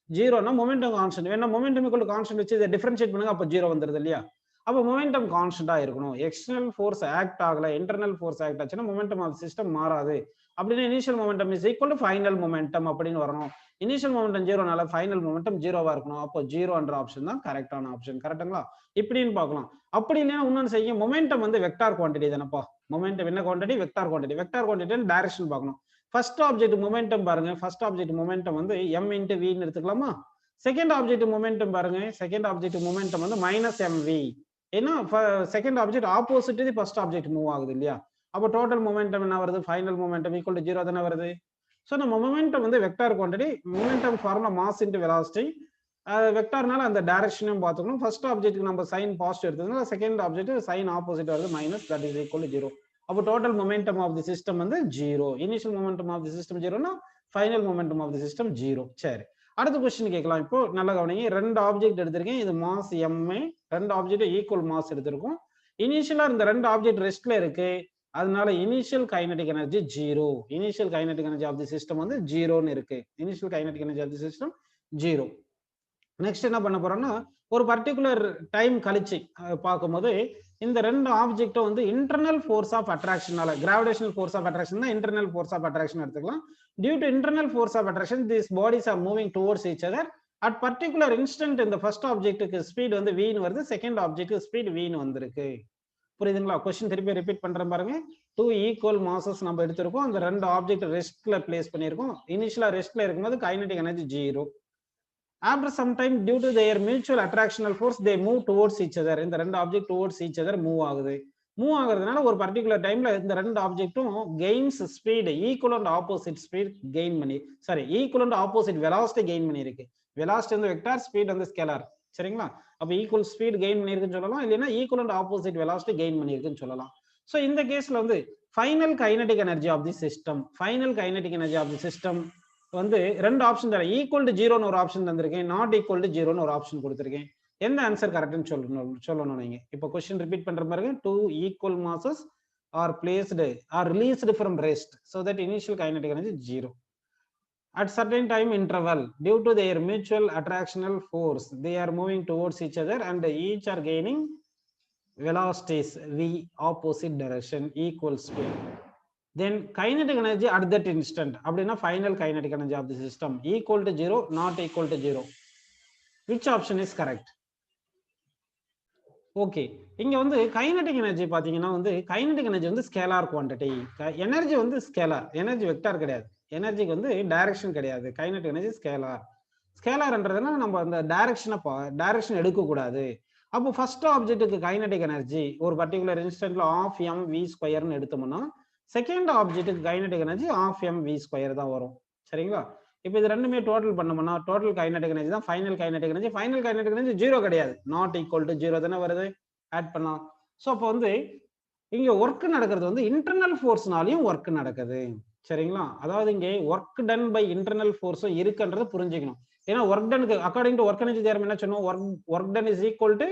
0னா மொமெண்டம் கான்ஸ்டன்ட். வேணா மொமெண்டம் ஈக்குவல் டு கான்ஸ்டன்ட் வச்சு இதை டிஃபரன்ஷியேட் பண்ணுங்க, அப்போ 0 வந்துருது இல்லையா. அப்போ மொமெண்டம் கான்ஸ்டன்டா இருக்கணும். எக்ஸ்டர்னல் ஃபோர்ஸ் ஆக்ட் ஆகல, இன்டர்னல் ஃபோர்ஸ் ஆக்ட் ஆச்சுன்னா மொமெண்டம் ஆஃப் சிஸ்டம் மாறாது. அப்படின்னா initial momentum is equal to final momentum அப்படின்னு வரணும். இனிஷியல் மொமெண்டம் 0னால ஃபைனல் மொமெண்டம் 0வா இருக்கணும். அப்போ 0ன்ற ஆப்ஷன் தான் கரெக்டான ஆப்ஷன். கரெக்ட்டுங்களா? இப்படின்னு பார்க்கலாம். அப்படி இல்லைன்னா இன்னொன்னு செய்ய, மொமெண்டம் வந்து வெக்டார் குவான்டிட்டி தானப்பா. மொமெண்டம் என்ன quantity? Vector quantity. Vector quantity direction பார்க்கணும். ஃபர்ஸ்ட் ஆப்ஜெக்ட் மொமெண்டம் பாருங்க, ஃபர்ஸ்ட் ஆப்ஜெக்ட் மொமெண்டம் வந்து m × v ன்னு எடுத்துக்கலாமா. செகண்ட் ஆப்ஜெக்ட் மொமெண்டம் பாருங்க, செகண்ட் ஆப்ஜெக்ட் மொமெண்டம் வந்து -mv. ஏன்னா செகண்ட் ஆப்ஜெக்ட் ஆப்போசிட் தி ஃபர்ஸ்ட் ஆப்ஜெக்ட் மூவ் ஆகுது இல்லையா. அப்போ டோட்டல் மொமெண்டம் என்ன வருது? ஃபைனல் மொமெண்டம் ஈக்குவல் டு 0 தானே வருது. ஸோ நம்ம மொமெண்டம் வந்து vector quantity, momentum formula mass into velocity. வெக்டார்னால அந்த டைரக்ஷனையும் பார்த்துக்கணும். ஃபர்ஸ்ட் ஆப்ஜெக்ட்டுக்கு நம்ம சைன் பாசிட்டிவ் எடுத்ததுனால செகண்ட் ஆப்ஜெக்ட் சைன் ஆப்போசிட் வருது, minus, that is equal to 0. அப்போ total momentum of the system வந்து 0. Initial momentum of the system 0னா final momentum of the system 0. சரி, அடுத்த கொஸ்டின் கேட்கலாம். இப்போ நல்ல கவனிங்க, ரெண்டு ஆப்ஜெக்ட் எடுத்திருக்கேன், இது மாஸ் m, ரெண்டு ஆப்ஜெக்ட் ஈக்குவல் மாஸ் எடுத்திருக்கோம். இனிஷியலா இந்த ரெண்டு ஆப்ஜெக்ட் ரெஸ்ட்ல இருக்கு, அதனால initial kinetic energy 0. Initial kinetic energy of the system வந்து 0ன்னு இருக்கு. Initial kinetic energy of the system 0. Next என்ன பண்ண போறோம்னா, ஒரு பர்டிகுலர் டைம் கழிச்சு பார்க்கும்போது இந்த ரெண்டு ஆப்ஜெக்டும் வந்து இன்டர்னல் ஃபோர்ஸ் ஆஃப் அட்ராக்ஷனால, கிராவிடேஷனல் ஃபோர்ஸ் ஆஃப் அட்ராக்ஷன் தான் இன்டர்னல் ஃபோர்ஸ் ஆஃப் அட்ராக்ஷன் எடுத்துக்கலாம். Due to internal force of attraction these bodies are moving towards each other at particular instant. இந்த ஃபர்ஸ்ட் ஆப்ஜெக்ட்டுக்கு ஸ்பீட் வந்து v ன்னு வருது, செகண்ட் ஆப்ஜெக்ட்டுக்கு ஸ்பீட் v ன்னு வந்திருக்கு. புரியுதுங்களா? கொஸ்டின் திருப்பி ரிப்பீட் பண்றேன் பாருங்க. 2 ஈக்குவல் மாசஸ் நம்ம எடுத்திருக்கோம், அந்த ரெண்டு ஆப்ஜெக்ட் ரெஸ்ட்ல பிளேஸ் பண்ணியிருக்கோம். இனிஷியலா ரெஸ்ட்ல இருக்கும்போது kinetic energy 0. After some time, due to their mutual attractional force, they move towards each other. இந்த ரெண்டு object towards each other move ஆகுது. மூவ் ஆகுறதுனால ஒரு பர்டிகுலர் டைம்ல இந்த ரெண்டு ஆப்ஜெக்ட்டும் gains speed equal and opposite speed gain பண்ணி, sorry, equal and opposite velocity gain பண்ணிருக்கு. வெலாசிட்டி வந்து வெக்டார், ஸ்பீட் வந்து ஸ்கேலார். சரிங்களா? அப்ப ஈக்குவல் ஸ்பீட் கெயின் பண்ணிருக்குன்னு சொல்லலாம், இல்லைன்னா equal and opposite velocity gain பண்ணிருக்குன்னு சொல்லலாம். ஸோ இந்த கேஸ்ல வந்து final kinetic energy of the system, final kinetic energy of the system வந்து ரெண்டு ஆப்ஷன் தரேன். ஈக்குவல் டு 0ன்னு ஒரு ஆப்ஷன் தந்திருக்கேன், நாட் ஈக்குவல் டு 0ன்னு ஒரு ஆப்ஷன் கொடுத்திருக்கேன். எந்த ஆன்சர் கரெக்ட்னு சொல்லணும் நீங்க. இப்போ கொஸ்டின் ரிப்பீட் பண்ற பாருங்க. 2 equal masses are placed or released from rest so that initial kinetic energy 0. At certain time interval, due to their mutual attractional force, they are moving towards each other and each are gaining velocities v opposite direction, equal speed. Then kinetic energy at that instant, அப்படினா final kinetic energy of the system equal to 0, not equal to 0. Which option is correct? Okay, இங்க வந்து kinetic energy பாத்தீங்கன்னா வந்து kinetic energy வந்து scalar quantity. Energy வந்து scalar, energy vector கிடையாது. எனர்ஜிக்கு வந்து direction கிடையாது. Kinetic energy scalar. ஸ்கேலார்ன்றதுனா நம்ம அந்த டைரக்ஷன் எடுக்கக்கூடாது. அப்போ ஃபர்ஸ்ட் ஆப்ஜெக்ட்டுக்கு கைனடிக் எனர்ஜி ஒரு பர்டிகுலர் இன்ஸ்டன்ட்ல ஆஃப் எம் வி ஸ்கொயர்னு எடுத்தோம்னா செகண்ட் ஆப்ஜெக்ட்டுக்கு kinetic energy half m v square தான் வரும். சரிங்களா? இப்போ இது ரெண்டுமே டோட்டல் பண்ணோம்னா டோட்டல் கைனடிக் எனர்ஜி தான் final kinetic energy. Final kinetic energy zero கிடையாது, நாட் ஈக்குவல் டு ஜீரோ தானே வருது. ஆட் பண்ணலாம். ஸோ அப்போ வந்து இங்க ஒர்க் நடக்கிறது வந்து இன்டர்னல் ஃபோர்ஸ்னாலையும் ஒர்க் நடக்குது. சரிங்களா? அதாவது இங்கே ஒர்க் டன் பை இன்டர்னல் ஃபோர்ஸும் இருக்குன்றதை புரிஞ்சுக்கணும். ஏன்னா ஒர்க் டனுக்கு according to work energy theorem என்ன சொன்னோம், work done is equal to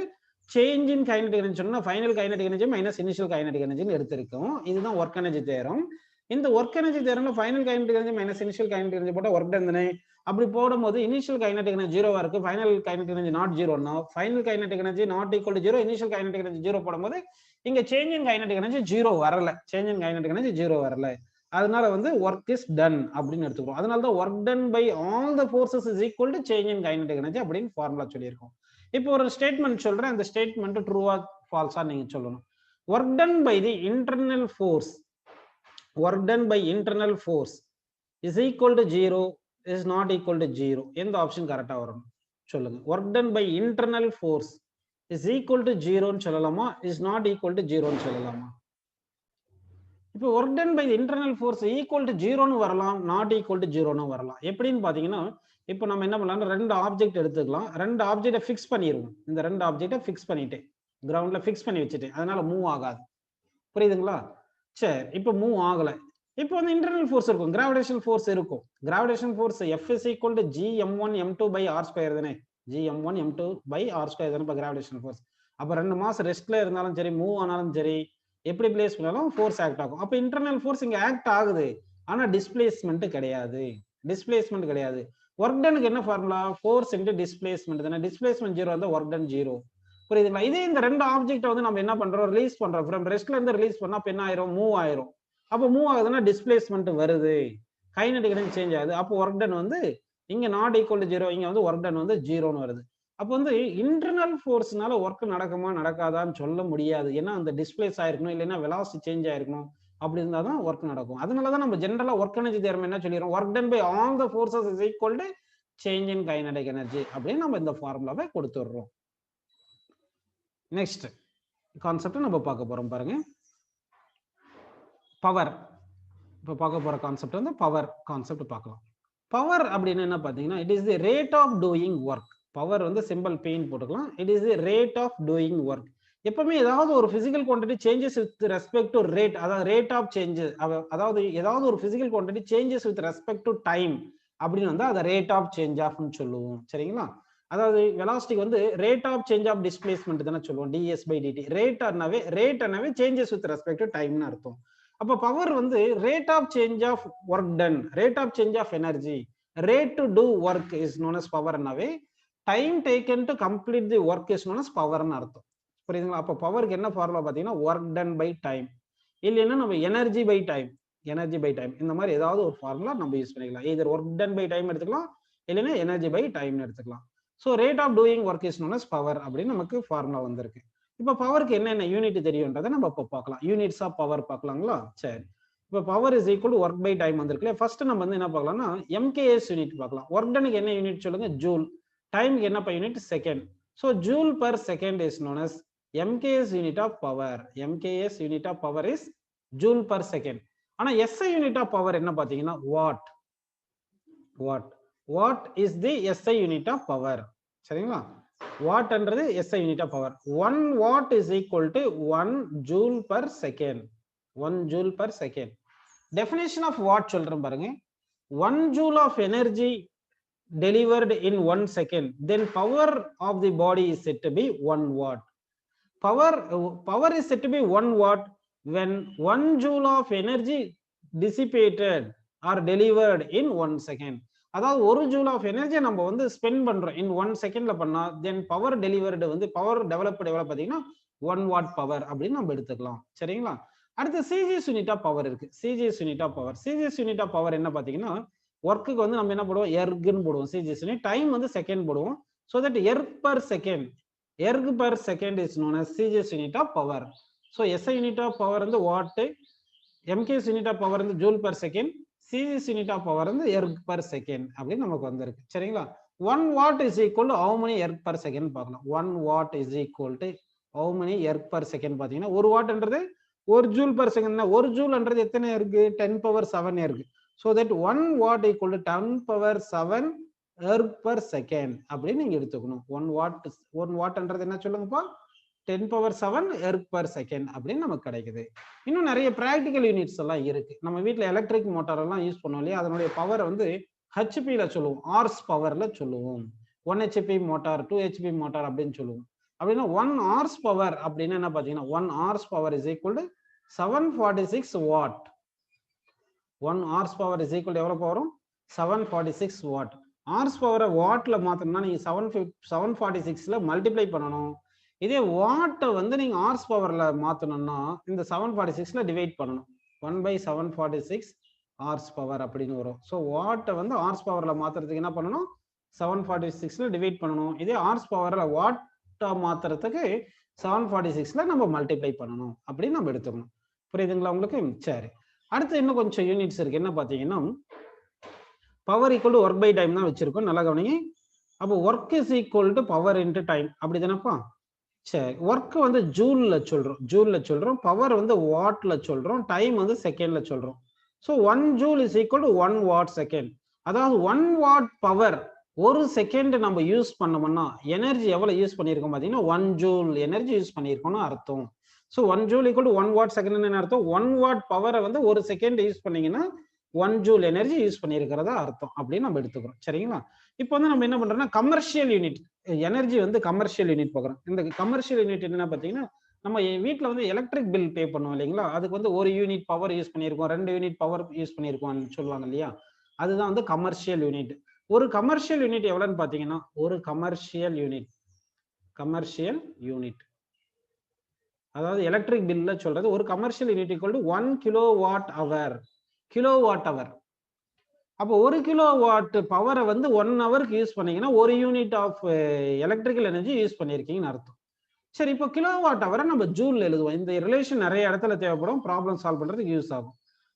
change in kinetic energy சொன்னா final kinetic energy minus initial kinetic எனர்ஜின்னு எடுத்திருக்கோம். இதுதான் ஒர்க் எனர்ஜி தியரம். இந்த ஒர்க் எனர்ஜி தியரம்ல final kinetic energy minus initial kinetic energy போட்டா work done தானே. அப்படி போடும்போது இனிஷியல் கைனடிக் எனர்ஜி ஜீரோவா இருக்கு, final kinetic energy not ஜீரோனா final kinetic energy not equal to zero, initial kinetic energy zero போடும்போது இங்க change in kinetic energy zero வரல, change in kinetic energy zero வரல. அதனால வந்து ஒர்க் இஸ் டன் அப்படின்னு எடுத்துக்கிறோம். அதனால தான் work done by all the forces is equal to change in kinetic energy அப்படின்னு ஃபார்முலா சொல்லியிருக்கோம். இப்போ ஒரு ஸ்டேட்மெண்ட் சொல்றேன், அந்த ஸ்டேட்மெண்ட் ட்ரூவா ஃபால்ஸா நீங்க சொல்லணும். Work done by the internal force, work done by internal force is equal to zero is not equal to zero. எந்த ஆப்ஷன் கரெக்டா வரும் சொல்லுங்க. Work done by internal force is equal to ஜீரோன்னு சொல்லலாமா, இஸ் நாட் ஈக்குவல் டு ஜீரோன்னு சொல்லலாமா? இப்போ work done by internal force equal to ஜீரோன்னு வரலாம், நாட் ஈக்குவல் டு ஜீரோன்னு வரலாம். எப்படின்னு பாத்தீங்கன்னா இப்போ நம்ம என்ன பண்ணலாம், ரெண்டு ஆப்ஜெக்ட் எடுத்துக்கலாம், ரெண்டு ஆப்ஜெக்டை ஃபிக்ஸ் பண்ணிடுவோம். இந்த ரெண்டு ஆப்ஜெக்டை ஃபிக்ஸ் பண்ணிட்டு கிரவுண்ட்ல ஃபிக்ஸ் பண்ணி வச்சுட்டு அதனால மூவ் ஆகாது. புரியுதுங்களா? சரி, இப்போ மூவ் ஆகல. இப்போ வந்து இன்டர்னல் ஃபோர்ஸ் இருக்கும், கிராவிடேஷன் ஃபோர்ஸ் இருக்கும். Gravitation force F is equal to Gm1 m2 by r square தானே. Gm1 m2 by r square தானே இப்போ கிராவிடேஷன் ஃபோர்ஸ். அப்போ 2 மாசம் ரெஸ்ட்ல இருந்தாலும் சரி, மூவ் ஆனாலும் சரி, எப்படி பிளேஸ் பண்ணாலும் ஃபோர்ஸ் ஆக்ட் ஆகும். அப்போ இன்டர்னல் ஃபோர்ஸ் இங்க ஆக்ட் ஆகுது, ஆனா டிஸ்பிளேஸ்மெண்ட் கிடையாது. டிஸ்பிளேஸ்மெண்ட் கிடையாது. ஒர்க் டனுக்கு என்ன ஃபார்முலா, ஃபோர்ஸ் இன்டு டிஸ்பிளேஸ்மெண்ட் தானே. டிஸ்பிளேஸ்மெண்ட் ஜீரோ இருந்தா ஒர்க் டன் ஜீரோ. புரியுதுங்களா? இதே இந்த ரெண்டு ஆப்ஜெக்ட் வந்து நம்ம என்ன பண்றோம், ரிலீஸ் பண்றோம். ஃப்ரம் ரெஸ்ட்ல இருந்து ரிலீஸ் பண்ணா அப்ப என்ன ஆயிரும், மூவ் ஆயிரும். அப்போ மூவ் ஆகுதுன்னா டிஸ்பிளேஸ்மெண்ட் வருது, கைனடிக் எனர்ஜி சேஞ்ச் ஆகுது. அப்போ ஒர்க் டன் வந்து இங்க நாட் ஈக்குவல் டு ஜீரோ, இங்க வந்து ஒர்க் டன் வந்து ஜீரோன்னு வருது. அப்போ வந்து இன்டர்னல் ஃபோர்ஸ்னால ஒர்க் நடக்குமா நடக்காதான்னு சொல்ல முடியாது. ஏன்னா அந்த டிஸ்பிளேஸ் ஆயிருக்கணும், இல்லைன்னா வெலாசிட்டி சேஞ்ச் ஆயிருக்கணும். அப்படி இருந்தா தான் ஒர்க் நடக்கும். அதனாலதான் நம்ம ஜென்ரலா ஒர்க் எனர்ஜி தியரம் என்ன சொல்லிடுறோம், work done by all the forces is equal to change in kinetic energy அப்படின்னு நம்ம இந்த ஃபார்முலாவை கொடுத்துடுறோம். நெக்ஸ்ட் கான்செப்ட் நம்ம பார்க்க போறோம் பாருங்க, பவர். இப்போ பார்க்க போற கான்செப்ட் வந்து பவர் கான்செப்ட் பார்க்கலாம். பவர் அப்படின்னு என்ன பார்த்தீங்கன்னா, it is the rate of doing work. Power வந்து சிம்பிள் பெயின் போட்டுக்கலாம். It is the rate of doing work. எப்பவுமே ஏதாவது ஒரு physical quantity changes with respect to rate, அதாவது ரேட் ஆஃப் சேஞ்சஸ், அதாவது ஏதாவது ஒரு physical quantity changes with respect to time அப்படின்னு வந்து அதை ரேட் ஆஃப் சேஞ்ச் ஆஃப்னு சொல்லுவோம். சரிங்களா? அதாவது வெலாசிட்டி வந்து rate of change of displacement தானே சொல்லுவோம், டிஎஸ் பை டிடி. ரேட் அண்ணாவே சேஞ்சஸ் வித் ரெஸ்பெக்ட் டு டைம்னு அர்த்தம். அப்போ பவர் வந்து rate of change of work done, rate of change of energy, rate to do work is known as power. அண்ணாவே time taken to complete the work is known as பவர்னு அர்த்தம். புரியுதுங்களா? அப்போ பவருக்கு என்ன ஃபார்முலா பார்த்தீங்கன்னா, ஒர்க் டன் பை டைம், இல்லைன்னா நம்ம energy by time, energy by time, இந்த மாதிரி ஏதாவது ஒரு ஃபார்முலா நம்ம யூஸ் பண்ணிக்கலாம். either work done by time எடுத்துக்கலாம், இல்லைன்னா எனர்ஜி பை டைம் எடுத்துக்கலாம். So rate of doing work is known as power அப்படின்னு நமக்கு ஃபார்முலா வந்திருக்கு. இப்போ பவருக்கு என்னென்ன யூனிட் தெரியும்ன்றதை நம்ம இப்போ பார்க்கலாம். யூனிட்ஸ் ஆஃப் பவர் பார்க்கலாங்களா? சரி, இப்போ power is equal to work by time வந்திருக்கு. ஃபர்ஸ்ட் நம்ம வந்து என்ன பார்க்கலாம்னா எம்கேஎஸ் யூனிட் பார்க்கலாம். ஒர்க் டனுக்கு என்ன யூனிட் சொல்லுங்க, ஜூல். டைமுக்கு என்னப்பா unit, second. So joule per second is known as MKS unit of power. MKS unit of power is joule per second. ஆனா SI unit of power என்ன பாத்தீங்கன்னா watt. Watt is the SI unit of power. சரிங்களா? watt என்றது SI unit of power. 1 watt is equal to 1 joule per second. 1 joule per second. Definition of watt சொல்றேன் பாருங்க. 1 joule of energy delivered in 1 second, then power of the body is said to be 1 watt. Power is said to be 1 watt when 1 joule of energy dissipated or delivered in 1 second. அதாவது 1 joule of energy நம்ம வந்து spend பண்றோம் in 1 secondல பண்ணா, then power delivered வந்து power developed எவ்வளவு பாத்தீங்கன்னா 1 watt power அப்படின்னு நம்ம எடுத்துக்கலாம். சரிங்களா? அடுத்து CGS யூனிட் ஆஃப் பவர் இருக்கு. CGS unit of power, CGS unit of power என்ன பாத்தீங்கன்னா, ஒர்க்குக்கு வந்து நம்ம என்ன போடுவோம், எர்க்னு போடுவோம். CGS யூனிட், டைம் வந்து செகண்ட் போடுவோம். so that erg per second, erg per second is known as CGS unit of power. So SI unit of power வந்து watt, MKS unit of power வந்து joule per second, CGS unit of power வந்து erg per second அப்படின்னு நமக்கு வந்திருக்கு. சரிங்களா? 1 watt is equal to how many erg per second பார்க்கலாம். 1 watt is equal to how many erg per second பார்த்தீங்கன்னா 1 wattன்றது 1 joule per second. 1 jouleன்றது எத்தனை erg? 10 power 7 erg. So that 1 watt equal to 10 power 7 erg per second அப்படின்னு நீங்க எடுத்துக்கணும். 1 wattன்றது என்ன சொல்லுங்கப்பா? 10 power 7 erg per second அப்படின்னு நமக்கு கிடைக்குது. இன்னும் நிறைய பிராக்டிக்கல் யூனிட்ஸ் எல்லாம் இருக்கு. நம்ம வீட்டில் எலக்ட்ரிக் மோட்டார் எல்லாம் யூஸ் பண்ணுவோம் இல்லையா, அதனுடைய பவர் வந்து ஹெச்பியில் சொல்லுவோம், ஹார்ஸ் பவர்ல சொல்லுவோம். 1 HP மோட்டார், 2 HP மோட்டார் அப்படின்னு சொல்லுவோம். அப்படின்னா 1 ஹார்ஸ் பவர் அப்படின்னு என்ன பார்த்தீங்கன்னா 1 horse power is equal to 746 what. 1 horse power is equal to எவ்வளோ பவரும்? 746 வாட். ஹார்ஸ் பவரை வாட்ல மாற்றணும்னா நீங்க 746ல மல்டிப்ளை பண்ணணும். இதே வாட்டை வந்து நீங்க ஹார்ஸ் பவர்ல மாற்றணும்னா இந்த 746ல டிவைட் பண்ணணும். 1/746 ஹார்ஸ் பவர் அப்படின்னு வரும். ஸோ வாட்டை வந்து ஹார்ஸ் பவர்ல மாத்துறதுக்கு என்ன பண்ணணும்? 746ல டிவைட் பண்ணணும். இதே ஹார்ஸ் பவர்ல வாட்டா மாத்துறதுக்கு 746ல நம்ம மல்டிப்ளை பண்ணணும் அப்படின்னு நம்ம எடுத்துக்கணும். புரியுதுங்களா உங்களுக்கு? சரி, அடுத்து இன்னும் கொஞ்சம் யூனிட்ஸ் இருக்கு. என்ன பார்த்தீங்கன்னா power equal to work by time தான் வச்சிருக்கோம். நல்லா கவனிங்க. அப்போ work is equal to power into time, அப்படி தானப்பா? சரி, ஒர்க் வந்து ஜூல்ல சொல்றோம், பவர் வந்து வாட்ல சொல்றோம், டைம் வந்து செகண்ட்ல சொல்றோம். So 1 joule is equal to 1 watt second. அதாவது 1 வாட் பவர் ஒரு செகண்ட் நம்ம யூஸ் பண்ணோம்னா எனர்ஜி எவ்வளவு யூஸ் பண்ணியிருக்கோம் பார்த்தீங்கன்னா 1 ஜூல் எனர்ஜி யூஸ் பண்ணியிருக்கோம்னு அர்த்தம். So 1 joule equal to 1 watt second அர்த்தம். 1 வாட் பவரை வந்து ஒரு செகண்ட் யூஸ் பண்ணீங்கன்னா 1 ஜூல் எனர்ஜி யூஸ் பண்ணியிருக்கிறதா அர்த்தம் அப்படின்னு நம்ம எடுத்துக்கிறோம். சரிங்களா? இப்போ வந்து நம்ம என்ன பண்றோம்னா கமர்ஷியல் யூனிட் எனர்ஜி வந்து கமர்ஷியல் யூனிட் பார்க்குறோம். இந்த கமர்ஷியல் யூனிட் என்ன பார்த்தீங்கன்னா நம்ம வீட்டில் வந்து எலக்ட்ரிக் பில் பே பண்ணுவோம் இல்லைங்களா, அதுக்கு வந்து 1 யூனிட் பவர் யூஸ் பண்ணியிருக்கோம், 2 யூனிட் பவர் யூஸ் பண்ணியிருக்கோம்னு சொல்லுவாங்க இல்லையா, அதுதான் வந்து கமர்ஷியல் யூனிட். ஒரு கமர்ஷியல் யூனிட் எவ்வளோன்னு பார்த்தீங்கன்னா ஒரு கமர்ஷியல் யூனிட் அதாவது எலக்ட்ரிக் பில்ல சொல்றது ஒரு commercial unit equal to 1 kilowatt hour. அப்போ 1 கிலோவாட் பவரை வந்து 1 ஹவருக்கு யூஸ் பண்ணீங்கன்னா 1 unit of electrical energy use பண்ணியிருக்கீங்கன்னு அர்த்தம். சரி, இப்போ கிலோவாட் அவரை நம்ம ஜூல் எழுதுவோம். இந்த ரிலேஷன் நிறைய இடத்துல தேவைப்படும், ப்ராப்ளம் சால்வ் பண்றதுக்கு யூஸ் ஆகும்.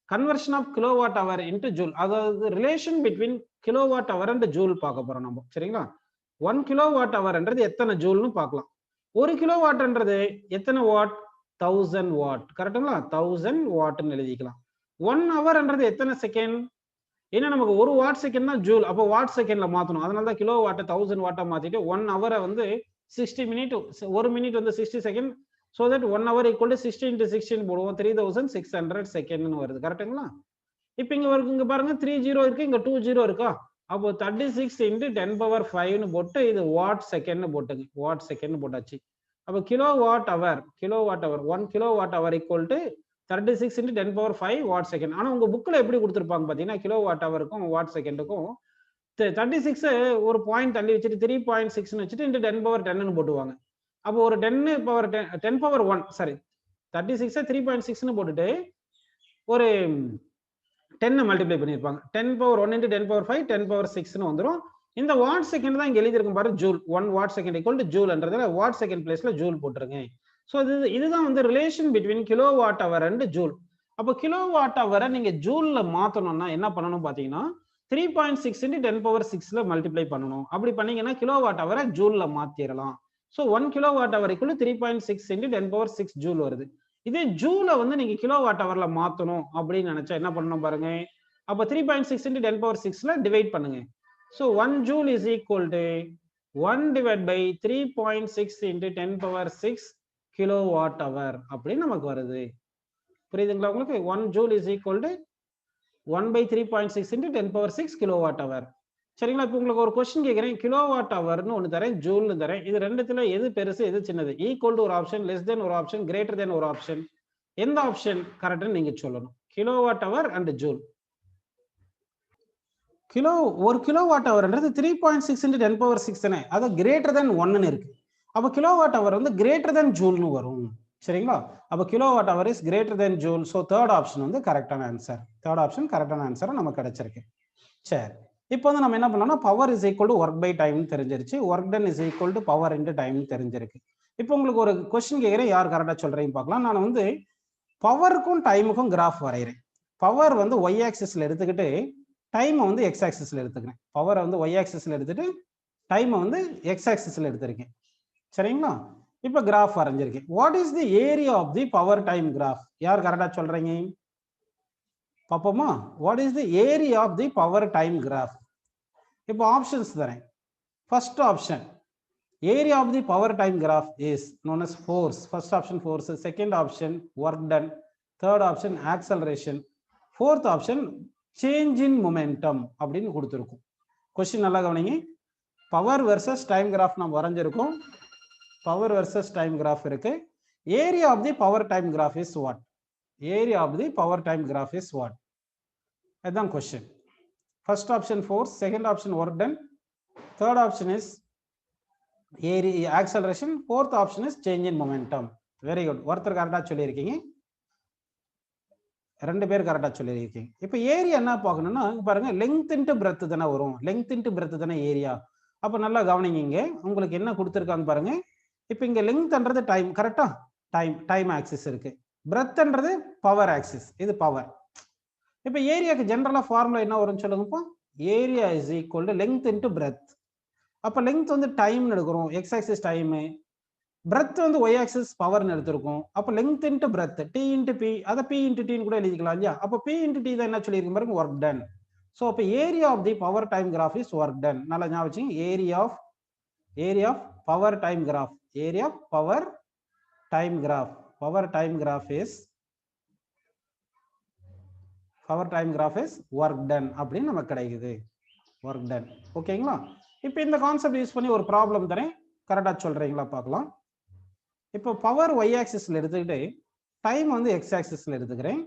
Conversion of kilowatt hour into joule, அதாவது relation between kilowatt hour and joule பார்க்க போறோம் நம்ம. சரிங்களா? 1 கிலோவாட் அவர்ன்றது எத்தனை ஜூல்னு பார்க்கலாம். 1 கிலோவாட்ன்றது எத்தனை வாட்? 1000 வாட். கரெக்டுங்களா? 1000 வாட்னு எழுதிக்கலாம். 1 ஹவர்ன்றது எத்தனை செகண்ட்? ஏன்னா நமக்கு 1 வாட் செகண்ட் தான் ஜூல், அப்போ வாட் செகண்ட்ல மாத்தணும். அதனால தான் கிலோ வாட்டை 1000 வாட்டா மாத்திட்டு 1 ஹவரை வந்து 60 மினிட், 1 மினிட் வந்து 60 second. So that 1 hour equal to 60 × 16 போடுவோம், 3600 செகண்ட்னு வருது. கரெக்டுங்களா? இப்போ இங்க பாருங்க 3 0 இருக்கு, இங்க 2 0 இருக்கா, அப்போ 36 × 10⁵ போட்டு இது வாட் செகண்ட் போட்டுங்க, வாட் செகண்ட் போட்டாச்சு. அப்போ kilowatt hour 1 kilowatt hour equal to 36 × 10⁵ watt second. ஆனா உங்க புக்ல எப்படி கொடுத்துருப்பாங்க பாத்தீங்கன்னா கிலோவாட் அவருக்கும் வாட் செகண்டுக்கும் 36 ஒரு பாயிண்ட் தள்ளி வச்சுட்டு 3.6 வச்சுட்டு இன்டு 10⁻10 போட்டுவாங்க. அப்போ ஒரு 10⁻1 சாரி 36 3.6 போட்டுட்டு ஒரு 10 மல்டிப்ளை பண்ணிருப்பாங்க. 10⁻1 × 10⁻5 10⁻6 வந்துடும். இந்த வாட் செகண்ட் தான் இங்க எழுதியிருக்கும் பாரு, joule. 1 watt second equal to ஜூல்ன்றதுல வாட் செகண்ட் பிளேஸ்ல ஜூல் போட்டுருங்க. ஸோ இதுதான் வந்து relation between kilowatt hour and joule. அப்போ கிலோவாட் அவரை நீங்க ஜூல்ல மாத்தணும்னா என்ன பண்ணணும் பாத்தீங்கன்னா 3.6 × 10⁻6ல மல்டிப்ளை பண்ணணும். அப்படி பண்ணீங்கன்னா கிலோவாட் அவரை ஜூல்ல மாத்திரலாம். So 1 kilowatt hour equal to 3.6 × 10⁻6 joule வருது. இதே ஜூலை வந்து நீங்க கிலோவாட் அவர்ல மாத்தணும் அப்படின்னு நினைச்சா என்ன பண்ணணும் பாருங்க. அப்போ 3.6 × 10⁻6ல டிவைட் பண்ணுங்க. So 1 joule is equal to 1/3.6 × 10⁻6 kilowatt hour அப்படின்னு நமக்கு வருது. புரியுதுங்களா உங்களுக்கு? 1 joule is equal to 1/3.6 × 10⁻6 kilowatt hour. சரிங்களா? இப்போ உங்களுக்கு ஒரு கொஸ்டின் கேட்குறேன், கிலோவாட் அவர்னு ஒன்று தரேன், ஜூல்னு தரேன். இது ரெண்டுத்துல எது பெருசு எது சின்னது? ஈக்குவல் டு ஒரு ஆப்ஷன், லெஸ் தென் ஒரு ஆப்ஷன், கிரேட்டர் தென் ஒரு ஆப்ஷன். எந்த ஆப்ஷன் கரெக்ட்னு நீங்க சொல்லணும். Kilowatt hour and joule. ஒரு கிலோவாட் அவர்ன்றது 3.6 × 10⁻6 தானே, அது கிரேட்டர் தென் 1ன்னு இருக்கு. அப்போ கிலோவாட் அவர் வந்து கிரேட்டர் தென் ஜூல்னு வரும். சரிங்களா? அப்போ kilowatt hour is greater than joule. So third option வந்து கரெக்டான ஆன்சர். தேர்ட் ஆப்ஷன் கரெக்டான ஆன்சர் நமக்கு கிடைச்சிருக்கு. சரி, இப்போ வந்து நம்ம என்ன பண்ணோம்னா power is equal to work by time தெரிஞ்சிருச்சு, work done is equal to power into time தெரிஞ்சிருக்கு. இப்போ உங்களுக்கு ஒரு கொஸ்டின் கேட்குறேன், யார் கரெக்டாக சொல்றீங்க பார்க்கலாம். நான் வந்து பவருக்கும் டைமுக்கும் கிராஃப் வரைகிறேன். பவர் வந்து ஒய் ஆக்சிஸ்ல எடுத்துக்கிட்டு டைமை வந்து எக்ஸ் ஆக்சிஸ்ல எடுத்துக்கிறேன். பவரை வந்து ஒய் ஆக்சிஸ்ல எடுத்துட்டு டைமை வந்து எக்ஸ் ஆக்சிஸ்ல எடுத்திருக்கேன். சரிங்களா? இப்போ கிராஃப் வரைஞ்சிருக்கேன். What is the area of the power time graph? யார் கரெக்டா சொல்றீங்க பாப்போமா? What is the area of the power time graph? இப்போ ஆப்ஷன்ஸ் தரேன். First option, area of the power time graph is known as force. First option force, second option work done, third option acceleration, fourth option change in momentum அப்படின்னு கொடுத்திருக்கும். Question நல்லா கவனிங்க. Power versus time graph நாம் வரைஞ்சிருக்கோம். Power versus time graph இருக்கு. Area of the power time graph is what? Area of the power time graph is what? அதுதான் question. First option force, second option work done, third option is acceleration, fourth option is change in momentum. Very good. ஒருத்தர் கரெக்டா சொல்லியிருக்கீங்க, ரெண்டு பேர் கரெக்டா சொல்லியிருக்கீங்க. இப்போ area என்ன பார்க்கணும்னா பாருங்க, லெங்த் இன்டு பிரெத் தானே வரும். லெங்த் இன்டு பிரெத் தானே ஏரியா. அப்போ நல்லா கவனிங்க, உங்களுக்கு என்ன கொடுத்துருக்காங்க பாருங்க. இப்போ இங்க லெங்த்ன்றது டைம், கரெக்டா? டைம் ஆக்சிஸ் இருக்கு. பிரெத்ன்றது பவர் ஆக்சிஸ், இது பவர். இப்போ ஏரியாக்கு ஜெனரலா ஃபார்முலா என்ன வரும்னு சொல்லுங்க. இப்போ area is equal to length into breadth. அப்போ லெங்த் வந்து டைம்னு எடுக்கிறோம், எக்ஸ் ஆக்சிஸ் டைம். பிரெத் வந்து ஒய் ஆக்சிஸ் பவர்னு எடுத்திருக்கோம். அப்போ length into breadth, T into P, அதை பி இன்டு டின்னு கூட எழுதிக்கலாம் இல்லையா? அப்போ பி இன்டு டி தான் என்ன சொல்லியிருக்க பாருங்க, ஒர்க் டன். ஸோ அப்போ area of the power time graph is work done. நல்லா ஞாபகம் வச்சுங்க, area of power time graph, area of power time graph, power time graph is work done அப்படின்னு நமக்கு கிடைக்குது. Work done. ஓகேங்களா? இப்போ இந்த கான்செப்ட் யூஸ் பண்ணி ஒரு ப்ராப்ளம் தரேன், கரெக்டா சொல்றீங்களா பார்க்கலாம். இப்போ பவர் ஒய் ஆக்சிஸ்ல எடுத்துக்கிட்டு டைம் வந்து எக்ஸ் ஆக்சிஸ்ல எடுத்துக்கிறேன்.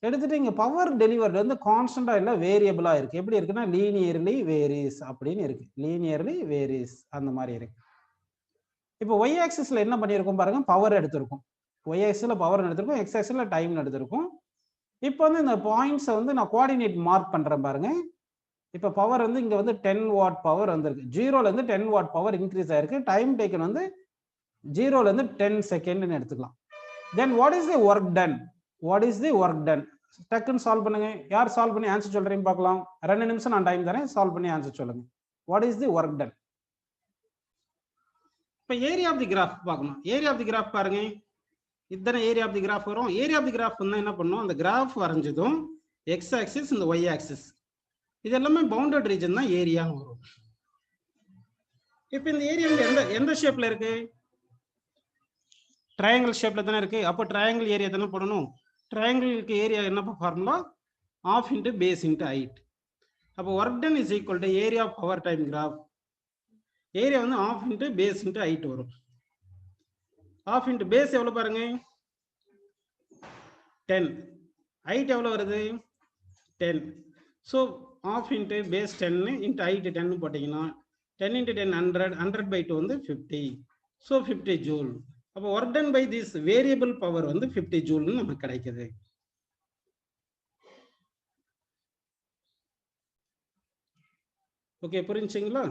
எடுத்துட்டு இங்க பவர் டெலிவர்டு வந்து கான்ஸ்டன்டா இல்ல வேரியபிளா இருக்கு. எப்படி இருக்குன்னா லீனியர்லி வேரிஸ் அப்படின்னு இருக்கு. லீனியர்லி வேரிஸ் அந்த மாதிரி இருக்கு. இப்போ ஒய் ஆக்சிஸ்ல என்ன பண்ணியிருக்கோம் பாருங்க, பவர் எடுத்திருக்கோம். ஒய் ஆக்சிஸ்ல பவர் எடுத்திருக்கோம், எக்ஸ் ஆக்சிஸ்ல டைம் எடுத்திருக்கோம். இப்போ வந்து இந்த பாயிண்ட்ஸை வந்து நான் கோஆர்டினேட் மார்க் பண்றேன் பாருங்க. இப்போ பவர் வந்து இங்க வந்து 10 வாட் பவர் வந்திருக்கு. 0ல இருந்து 10 வாட் பவர் இன்க்ரீஸ் ஆயிருக்கு. டைம் டேக்கன் வந்து 0ல இருந்து 10 செகண்ட்னு எடுத்துக்கலாம். Then what is the work done? What is the work done? டக்குன்னு சால்வ் பண்ணுங்க. யார் சால்வ் பண்ணி ஆன்சர் சொல்றீங்க பார்க்கலாம். 2 நிமிஷம் நான் டைம் தரேன், சால்வ் பண்ணி ஆன்சர் சொல்லுங்க. What is the work done? இப்போ ஏரியா ஆஃப் தி கிராஃப் பார்க்கணும். ஏரியா ஆஃப் தி கிராஃப் பாருங்க, இதுதானே ஏரியா ஆஃப் தி கிராஃப் வரும். ஏரியா ஆஃப் தி கிராஃப் வந்து என்ன பண்ணும், அந்த கிராஃப் வரைஞ்சதும் எக்ஸ் ஆக்சிஸ் இந்த ஒய் ஆக்சிஸ் இது எல்லாமே பவுண்டட் ரீஜன் தான் ஏரியான்னு வரும். இப்போ இந்த ஏரியா எந்த ஷேப்ல இருக்கு? ட்ரையாங்கிள் ஷேப்ல தானே இருக்கு. அப்போ ட்ரையாங்கிள் ஏரியா தானே போடணும். ட்ரையாங்கிளுக்கு ஏரியா என்ன formula? Half into base into height. அப்போ work done is equal to area of power time graph. Area வந்து half into base into height வரும். ஆஃப் இன்ட்டு பேஸ் எவ்வளோ பாருங்க, 10. ஹைட் எவ்வளோ வருது, 10. So half into base 10 into height 10 போட்டிங்கன்னா 10 into 10 100, 100/2 வந்து 50. So 50 joule. அப்போ work done by this variable power வந்து 50 ஜூல்னு நமக்கு கிடைக்குது. ஓகே, புரிஞ்சுங்களா?